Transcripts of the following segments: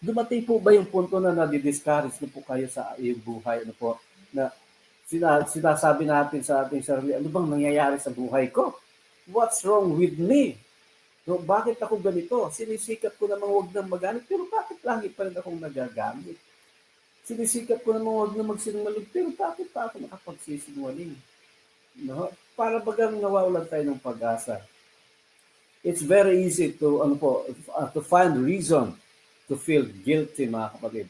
Dumating po ba yung punto na nadi-discourage na po kayo sa iyong buhay, ano po, na sinasabi natin sa ating sarili, ano bang nangyayari sa buhay ko? What's wrong with me? No, bakit ako ganito? Sinisikap ko namang huwag nang magamit, pero bakit lagi pa rin akong nagagamit? Sinisikap ko namang huwag na magsinungaling, pero bakit pa ako nakapagsisinungaling? No? Para bagang nawawalan tayo ng pag-asa. It's very easy to to find reason to feel guilty, mga kapatid.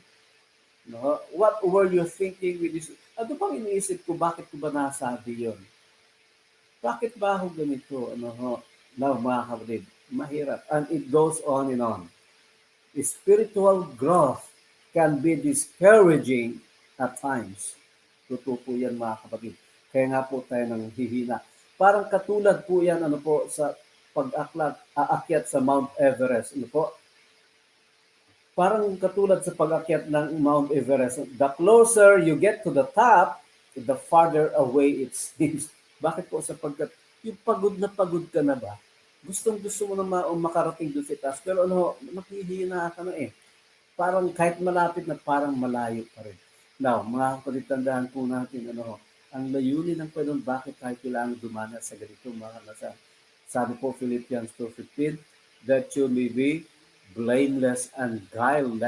No? What were you thinking with this? Ano bang iniisip ko? Bakit ko ba nasabi yon? Bakit ba ako ganito? Now, mga kapatid, mahirap. And it goes on and on. Spiritual growth can be discouraging at times. Totoo po yan, mga kapatid. Kaya nga po tayo nang hihina. Parang katulad po yan sa aakyat sa Mount Everest. Parang katulad sa pag-akyat ng Mount Everest. The closer you get to the top, the farther away it seems. Bakit po? Sapagkat yung pagod ka na ba? Gusto mo na makarating doon sa taas. Pero nakihina ka na eh. Parang kahit malapit na parang malayo pa rin. Now, mga kapatid, tandaan po natin, ang layunin ng Panginoon, bakit tayo kailangan dumana sa ganito, mga kalasan. Sabi po, Philippians 2:15, that you may be blameless and guileless